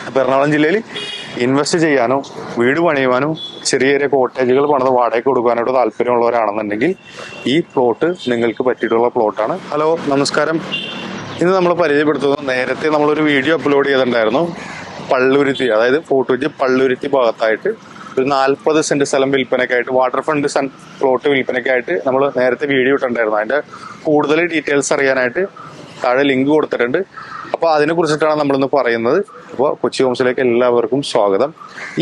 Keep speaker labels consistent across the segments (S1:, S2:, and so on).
S1: അപ്പോൾ എറണാകുളം ജില്ലയിൽ ഇൻവെസ്റ്റ് ചെയ്യാനോ വീട് പണിയുവാനോ ചെറിയ ചെറിയ കോട്ടേജുകൾ പണിത് വാടകയ്ക്ക് കൊടുക്കാനായിട്ട് താല്പര്യമുള്ളവരാണെന്നുണ്ടെങ്കിൽ ഈ പ്ലോട്ട് നിങ്ങൾക്ക് പറ്റിയിട്ടുള്ള പ്ലോട്ടാണ്. ഹലോ, നമസ്കാരം. ഇന്ന് നമ്മൾ പരിചയപ്പെടുത്തുന്നത്, നേരത്തെ നമ്മളൊരു വീഡിയോ അപ്ലോഡ് ചെയ്തിട്ടുണ്ടായിരുന്നു. പള്ളുരുത്തി, അതായത് ഫോർട്ട് കൊച്ചി പള്ളുരുത്തി ഭാഗത്തായിട്ട് ഒരു 40 സെന്റ് സ്ഥലം വിൽപ്പനയ്ക്കായിട്ട്, വാട്ടർ ഫ്രണ്ട് പ്ലോട്ട് വിൽപ്പനയ്ക്കായിട്ട് നമ്മൾ നേരത്തെ വീഡിയോ ഇട്ടിട്ടുണ്ടായിരുന്നു. അതിന്റെ കൂടുതൽ ഡീറ്റെയിൽസ് അറിയാനായിട്ട് താഴെ ലിങ്ക് കൊടുത്തിട്ടുണ്ട്. അപ്പോൾ അതിനെ കുറിച്ചിട്ടാണ് നമ്മളിന്ന് പറയുന്നത്. അപ്പോൾ കൊച്ചി ഹോംസിലേക്ക് എല്ലാവർക്കും സ്വാഗതം.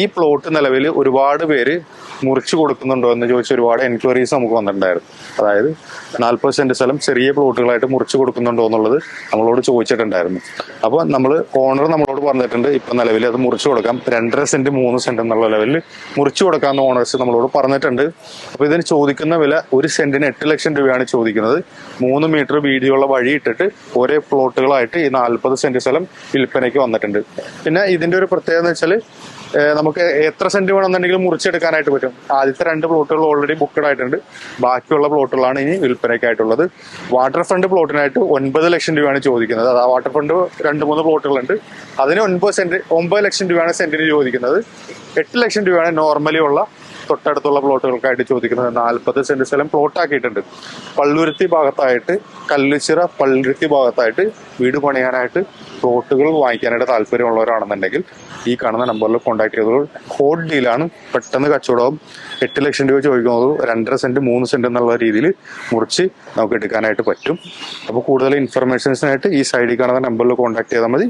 S1: ഈ പ്ലോട്ട് നിലവിൽ ഒരുപാട് പേര് മുറിച്ചു കൊടുക്കുന്നുണ്ടോ എന്ന് ചോദിച്ച് ഒരുപാട് എൻക്വയറീസ് നമുക്ക് വന്നിട്ടുണ്ടായിരുന്നു. അതായത് 40 സെന്റ് സ്ഥലം ചെറിയ പ്ലോട്ടുകളായിട്ട് മുറിച്ചു കൊടുക്കുന്നുണ്ടോ എന്നുള്ളത് നമ്മളോട് ചോദിച്ചിട്ടുണ്ടായിരുന്നു. അപ്പോൾ ഓണർ നമ്മളോട് പറഞ്ഞിട്ടുണ്ട്, ഇപ്പം നിലവിൽ അത് മുറിച്ചു കൊടുക്കാം, 2.5 സെന്റ് 3 സെന്റ് എന്നുള്ള ലെവലിൽ മുറിച്ചു കൊടുക്കാമെന്ന് ഓണേഴ്സ് നമ്മളോട് പറഞ്ഞിട്ടുണ്ട്. അപ്പോൾ ഇതിന് ചോദിക്കുന്ന വില 1 സെന്റിന് 8 ലക്ഷം രൂപയാണ് ചോദിക്കുന്നത്. 3 മീറ്റർ വീതിയുള്ള വഴി ഇട്ടിട്ട് ഒരേ പ്ലോട്ടുകളായിട്ട് ഈ 40 സെന്റ് സ്ഥലം വിൽപ്പനയ്ക്ക് വന്നിട്ടുണ്ട്. പിന്നെ ഇതിന്റെ ഒരു പ്രത്യേകത എന്ന് വെച്ചാൽ നമുക്ക് എത്ര സെന്റ് വേണമെന്നുണ്ടെങ്കിലും മുറിച്ചെടുക്കാനായിട്ട് പറ്റും. ആദ്യത്തെ 2 പ്ലോട്ടുകൾ ഓൾറെഡി ബുക്കഡ് ആയിട്ടുണ്ട്. ബാക്കിയുള്ള പ്ലോട്ടുകളാണ് ഇനി വിൽപ്പനയ്ക്കായിട്ടുള്ളത്. വാട്ടർ ഫ്രണ്ട് പ്ലോട്ടിനായിട്ട് 9 ലക്ഷം രൂപയാണ് ചോദിക്കുന്നത്. അത് ആ വാട്ടർ ഫ്രണ്ട് 2-3 പ്ലോട്ടുകളുണ്ട്. അതിന് 9 ലക്ഷം രൂപയാണ് സെന്റിന് ചോദിക്കുന്നത്. 8 ലക്ഷം രൂപയാണ് നോർമലി ഉള്ള തൊട്ടടുത്തുള്ള പ്ലോട്ടുകൾക്കായിട്ട് ചോദിക്കുന്നത്. 40 സെന്റ് സ്ഥലം പ്ലോട്ടാക്കിയിട്ടുണ്ട്. പള്ളുരുത്തി ഭാഗത്തായിട്ട്, കല്ലുച്ചിറ പള്ളുരുത്തി ഭാഗത്തായിട്ട് വീട് പണിയാനായിട്ട് പ്ലോട്ടുകൾ വാങ്ങിക്കാനായിട്ട് താല്പര്യമുള്ളവരാണെന്നുണ്ടെങ്കിൽ ഈ കാണുന്ന നമ്പറിൽ കോൺടാക്ട് ചെയ്തോളൂ. ഹോട്ട് ഡീലാണ്, പെട്ടെന്ന് കച്ചവടവും. 8 ലക്ഷം രൂപ ചോദിക്കുന്നത് 2.5 സെന്റ് 3 സെന്റ് എന്നുള്ള രീതിയിൽ മുറിച്ച് നമുക്ക് എടുക്കാനായിട്ട് പറ്റും. അപ്പോൾ കൂടുതൽ ഇൻഫർമേഷൻസിനായിട്ട് ഈ സൈഡിൽ കാണുന്ന നമ്പറിൽ കോൺടാക്ട് ചെയ്താൽ മതി.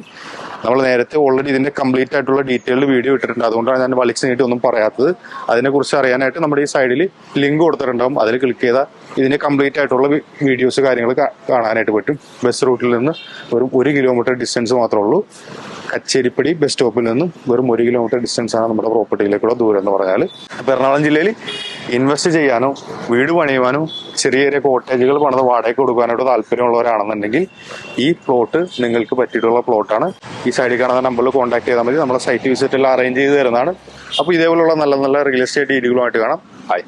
S1: നമ്മൾ നേരത്തെ ഓൾറെഡി ഇതിന്റെ കംപ്ലീറ്റ് ആയിട്ടുള്ള ഡീറ്റെയിൽഡ് വീഡിയോ ഇട്ടിട്ടുണ്ട്. അതുകൊണ്ടാണ് ഞാൻ വലിച്ചു നീട്ടി ഒന്നും പറയാത്തത്. അതിനെക്കുറിച്ച് അറിയാനായിട്ട് നമ്മുടെ ഈ സൈഡിൽ ലിങ്ക് കൊടുത്തിട്ടുണ്ടാവും. അതിൽ ക്ലിക്ക് ചെയ്താൽ ഇതിന് കംപ്ലീറ്റ് ആയിട്ടുള്ള വീഡിയോസ് കാര്യങ്ങൾ കാണാനായിട്ട് പറ്റും. ബസ് റൂട്ടിൽ നിന്ന് വെറും 1 കിലോമീറ്റർ ഡിസ്റ്റൻസ് മാത്രമേ ഉള്ളൂ. കച്ചേരിപ്പടി ബസ് സ്റ്റോപ്പിൽ നിന്നും വെറും 1 കിലോമീറ്റർ ഡിസ്റ്റൻസ് ആണ് നമ്മുടെ പ്രോപ്പർട്ടിയിലേക്കുള്ള ദൂരം എന്ന് പറഞ്ഞാൽ. അപ്പോൾ എറണാകുളം ജില്ലയിൽ ഇൻവെസ്റ്റ് ചെയ്യാനോ വീട് പണിയുവാനോ ചെറിയ ചെറിയ കോട്ടേജുകൾ പണിത് വാടകയ്ക്ക് കൊടുക്കാനായിട്ട് താല്പര്യമുള്ളവരാണെന്നുണ്ടെങ്കിൽ ഈ പ്ലോട്ട് നിങ്ങൾക്ക് പറ്റിയിട്ടുള്ള പ്ലോട്ടാണ്. ഈ സൈഡിൽ കാണുന്ന നമ്പറിൽ കോൺടാക്ട് ചെയ്താൽ മതി. നമ്മളെ സൈറ്റ് വിസിറ്റ് എല്ലാം അറേഞ്ച് ചെയ്ത് തരുന്നതാണ്. അപ്പോൾ ഇതേപോലുള്ള നല്ല നല്ല റിയൽ എസ്റ്റേറ്റ് ഡീലുകളുമായിട്ട് കാണാം. ഹായ്.